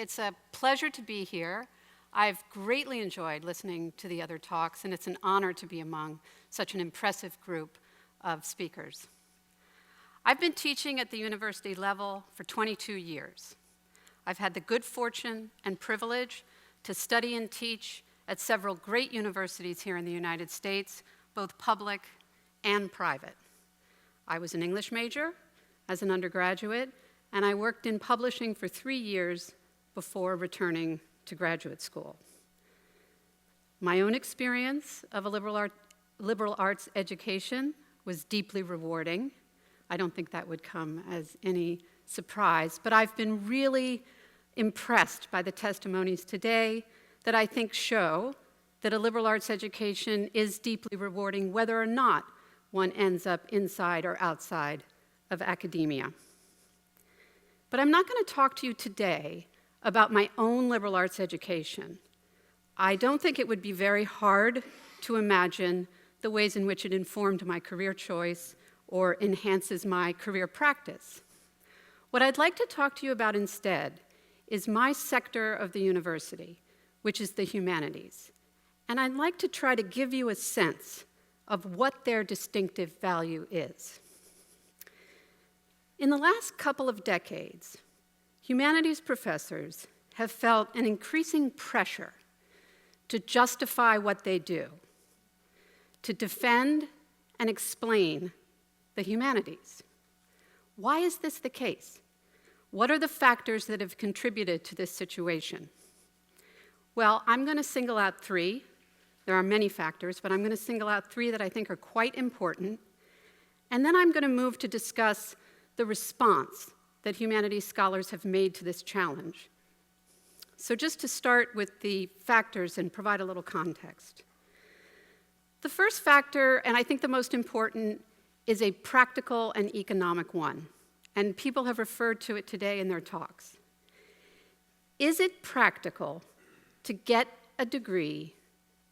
It's a pleasure to be here. I've greatly enjoyed listening to the other talks, and it's an honor to be among such an impressive group of speakers. I've been teaching at the university level for 22 years. I've had the good fortune and privilege to study and teach at several great universities here in the United States, both public and private. I was an English major as an undergraduate, and I worked in publishing for 3 years before returning to graduate school. My own experience of a liberal arts education was deeply rewarding. I don't think that would come as any surprise, but I've been really impressed by the testimonies today that I think show that a liberal arts education is deeply rewarding whether or not one ends up inside or outside of academia. But I'm not going to talk to you today about my own liberal arts education. I don't think it would be very hard to imagine the ways in which it informed my career choice or enhances my career practice. What I'd like to talk to you about instead is my sector of the university, which is the humanities. And I'd like to try to give you a sense of what their distinctive value is. In the last couple of decades, humanities professors have felt an increasing pressure to justify what they do, to defend and explain the humanities. Why is this the case? What are the factors that have contributed to this situation? Well, I'm going to single out 3. There are many factors, but I'm going to single out 3 that I think are quite important. And then I'm going to move to discuss the response that humanities scholars have made to this challenge. So just to start with the factors and provide a little context. The first factor, and I think the most important, is a practical and economic one. And people have referred to it today in their talks. Is it practical to get a degree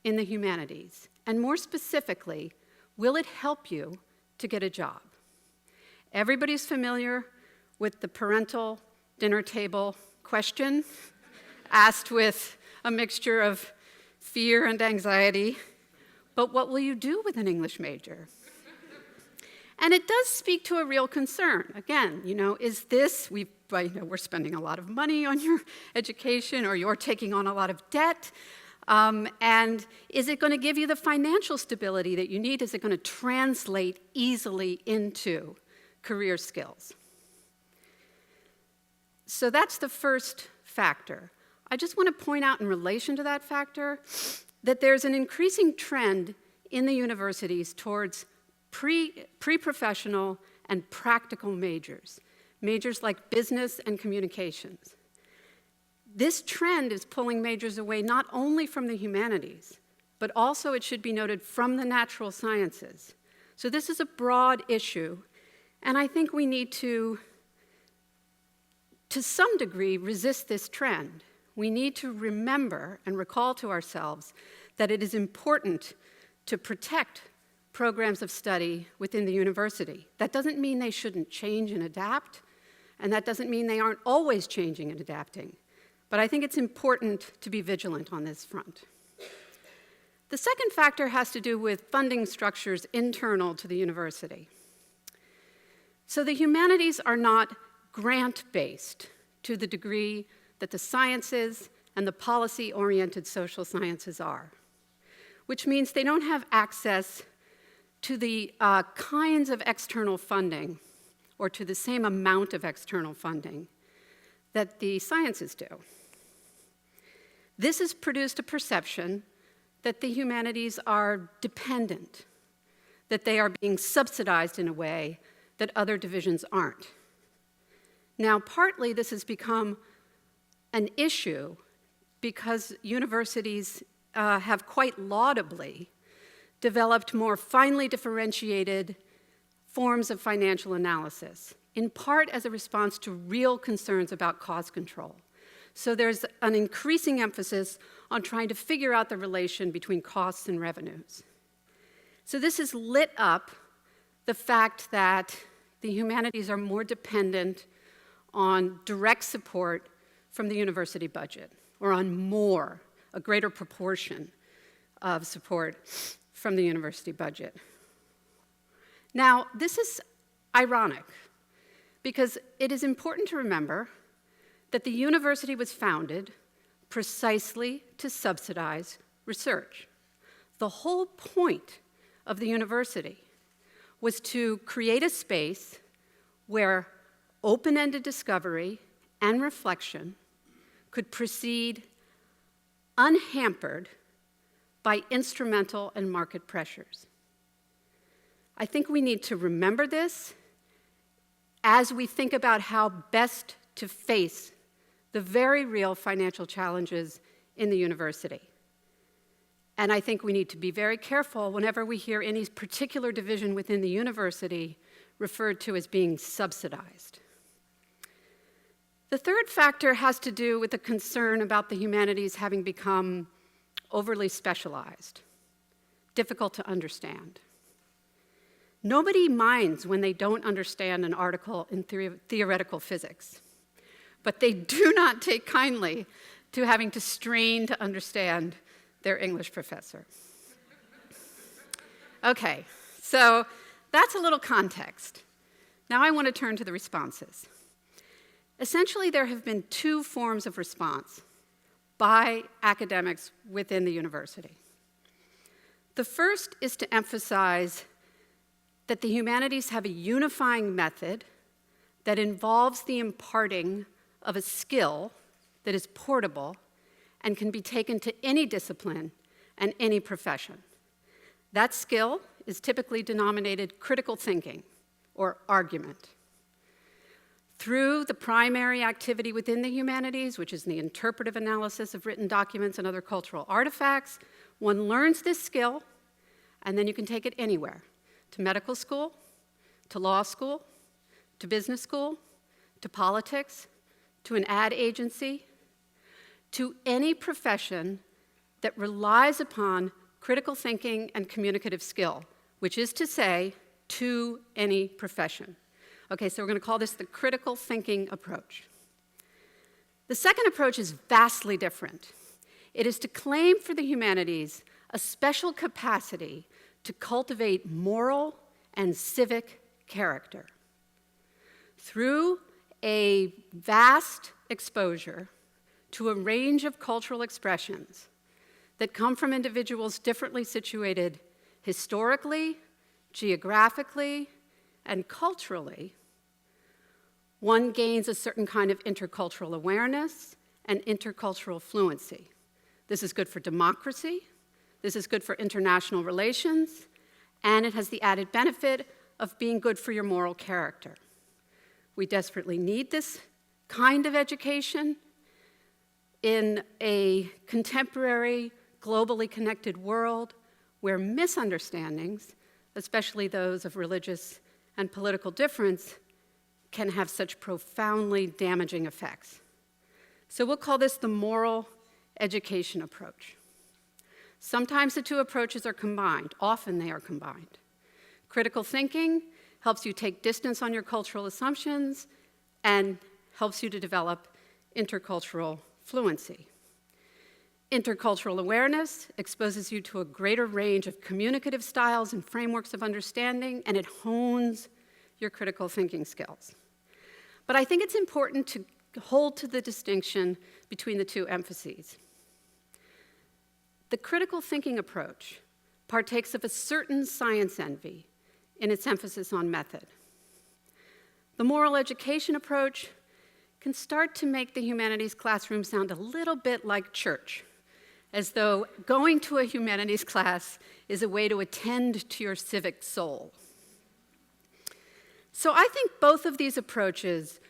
in the humanities? And more specifically, will it help you to get a job? Everybody's familiar with the parental dinner table question, asked with a mixture of fear and anxiety. But what will you do with an English major? And it does speak to a real concern. Again, is this, we're spending a lot of money on your education, or you're taking on a lot of debt, and is it going to give you the financial stability that you need? Is it going to translate easily into career skills? So that's the first factor. I just want to point out in relation to that factor that there's an increasing trend in the universities towards pre-professional and practical majors like business and communications. This trend is pulling majors away not only from the humanities, but also, it should be noted, from the natural sciences. So this is a broad issue, and I think we need to some degree, resist this trend. We need to remember and recall to ourselves that it is important to protect programs of study within the university. That doesn't mean they shouldn't change and adapt, and that doesn't mean they aren't always changing and adapting. But I think it's important to be vigilant on this front. The second factor has to do with funding structures internal to the university. So the humanities are not grant-based to the degree that the sciences and the policy-oriented social sciences are, which means they don't have access to the kinds of external funding, or to the same amount of external funding that the sciences do. This has produced a perception that the humanities are dependent, that they are being subsidized in a way that other divisions aren't. Now, partly this has become an issue because universities have quite laudably developed more finely differentiated forms of financial analysis, in part as a response to real concerns about cost control. So there's an increasing emphasis on trying to figure out the relation between costs and revenues. So this has lit up the fact that the humanities are more dependent on direct support from the university budget, or on more, a greater proportion of support from the university budget. Now, this is ironic, because it is important to remember that the university was founded precisely to subsidize research. The whole point of the university was to create a space where open-ended discovery and reflection could proceed unhampered by instrumental and market pressures. I think we need to remember this as we think about how best to face the very real financial challenges in the university. And I think we need to be very careful whenever we hear any particular division within the university referred to as being subsidized. The third factor has to do with the concern about the humanities having become overly specialized, difficult to understand. Nobody minds when they don't understand an article in theoretical physics, but they do not take kindly to having to strain to understand their English professor. Okay, so that's a little context. Now I want to turn to the responses. Essentially, there have been two forms of response by academics within the university. The first is to emphasize that the humanities have a unifying method that involves the imparting of a skill that is portable and can be taken to any discipline and any profession. That skill is typically denominated critical thinking or argument. Through the primary activity within the humanities, which is the interpretive analysis of written documents and other cultural artifacts, one learns this skill, and then you can take it anywhere, to medical school, to law school, to business school, to politics, to an ad agency, to any profession that relies upon critical thinking and communicative skill, which is to say, to any profession. Okay, so we're going to call this the critical thinking approach. The second approach is vastly different. It is to claim for the humanities a special capacity to cultivate moral and civic character. Through a vast exposure to a range of cultural expressions that come from individuals differently situated historically, geographically, and culturally, one gains a certain kind of intercultural awareness and intercultural fluency. This is good for democracy, this is good for international relations, and it has the added benefit of being good for your moral character. We desperately need this kind of education in a contemporary, globally connected world where misunderstandings, especially those of religious and political difference, can have such profoundly damaging effects. So we'll call this the moral education approach. Sometimes the two approaches are combined. Often they are combined. Critical thinking helps you take distance on your cultural assumptions and helps you to develop intercultural fluency. Intercultural awareness exposes you to a greater range of communicative styles and frameworks of understanding, and it hones your critical thinking skills. But I think it's important to hold to the distinction between the two emphases. The critical thinking approach partakes of a certain science envy in its emphasis on method. The moral education approach can start to make the humanities classroom sound a little bit like church, as though going to a humanities class is a way to attend to your civic soul. So I think both of these approaches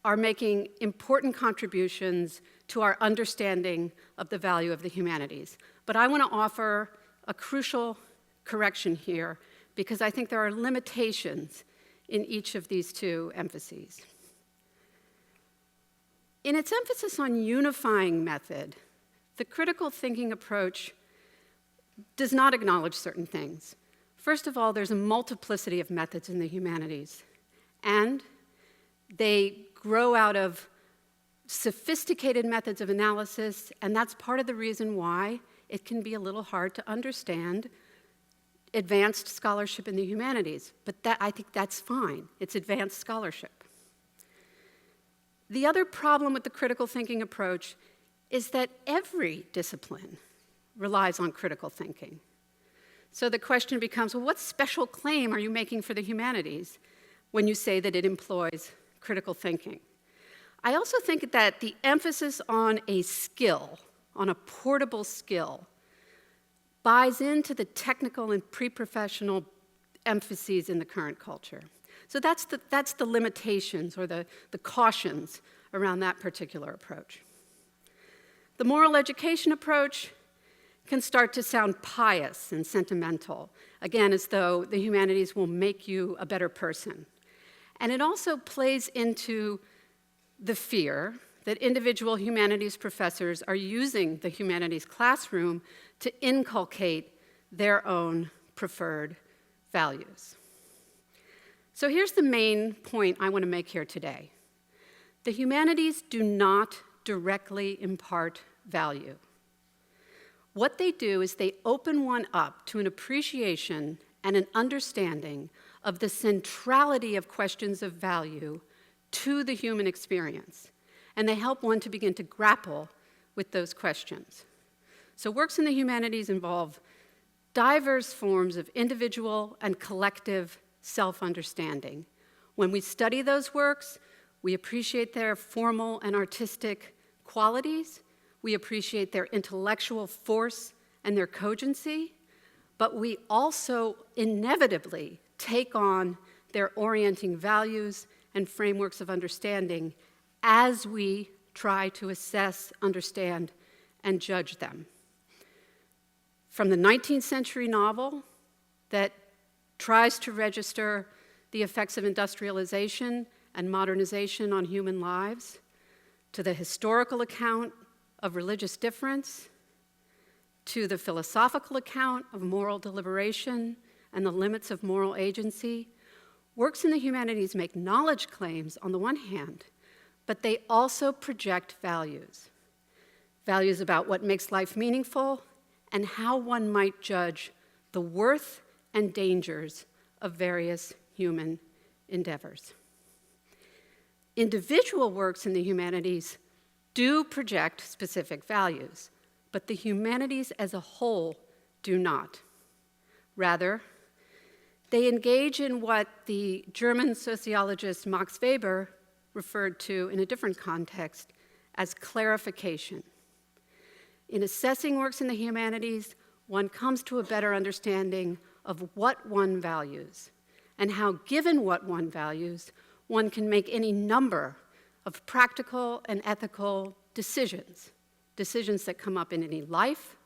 are making important contributions to our understanding of the value of the humanities. But I want to offer a crucial correction here because I think there are limitations in each of these two emphases. In its emphasis on unifying method, the critical thinking approach does not acknowledge certain things. First of all, there's a multiplicity of methods in the humanities, and they grow out of sophisticated methods of analysis, and that's part of the reason why it can be a little hard to understand advanced scholarship in the humanities. But I think that's fine. It's advanced scholarship. The other problem with the critical thinking approach is that every discipline relies on critical thinking. So the question becomes, well, what special claim are you making for the humanities when you say that it employs critical thinking? I also think that the emphasis on a skill, on a portable skill, buys into the technical and pre-professional emphases in the current culture. So that's the limitations or the cautions around that particular approach. The moral education approach can start to sound pious and sentimental, again, as though the humanities will make you a better person. And it also plays into the fear that individual humanities professors are using the humanities classroom to inculcate their own preferred values. So here's the main point I want to make here today. The humanities do not directly impart value. What they do is they open one up to an appreciation and an understanding of the centrality of questions of value to the human experience, and they help one to begin to grapple with those questions. So works in the humanities involve diverse forms of individual and collective self-understanding. When we study those works, we appreciate their formal and artistic qualities, we appreciate their intellectual force and their cogency, but we also inevitably take on their orienting values and frameworks of understanding as we try to assess, understand, and judge them. From the 19th century novel that tries to register the effects of industrialization and modernization on human lives, to the historical account of religious difference, to the philosophical account of moral deliberation and the limits of moral agency, works in the humanities make knowledge claims on the one hand, but they also project values. Values about what makes life meaningful and how one might judge the worth and dangers of various human endeavors. Individual works in the humanities do project specific values, but the humanities as a whole do not. Rather, they engage in what the German sociologist Max Weber referred to in a different context as clarification. In assessing works in the humanities, one comes to a better understanding of what one values and how, given what one values, one can make any number of practical and ethical decisions that come up in any life,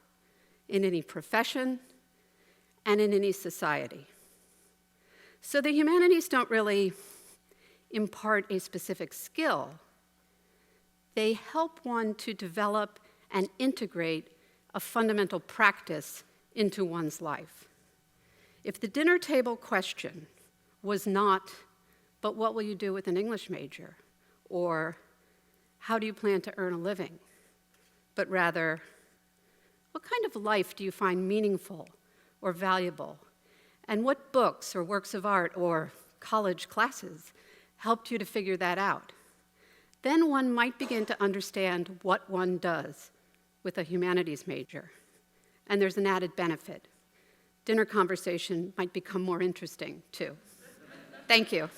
in any profession, and in any society. So the humanities don't really impart a specific skill. They help one to develop and integrate a fundamental practice into one's life. If the dinner table question was not, but what will you do with an English major? Or how do you plan to earn a living? But rather, what kind of life do you find meaningful or valuable? And what books or works of art or college classes helped you to figure that out? Then one might begin to understand what one does with a humanities major. And there's an added benefit. Dinner conversation might become more interesting, too. Thank you.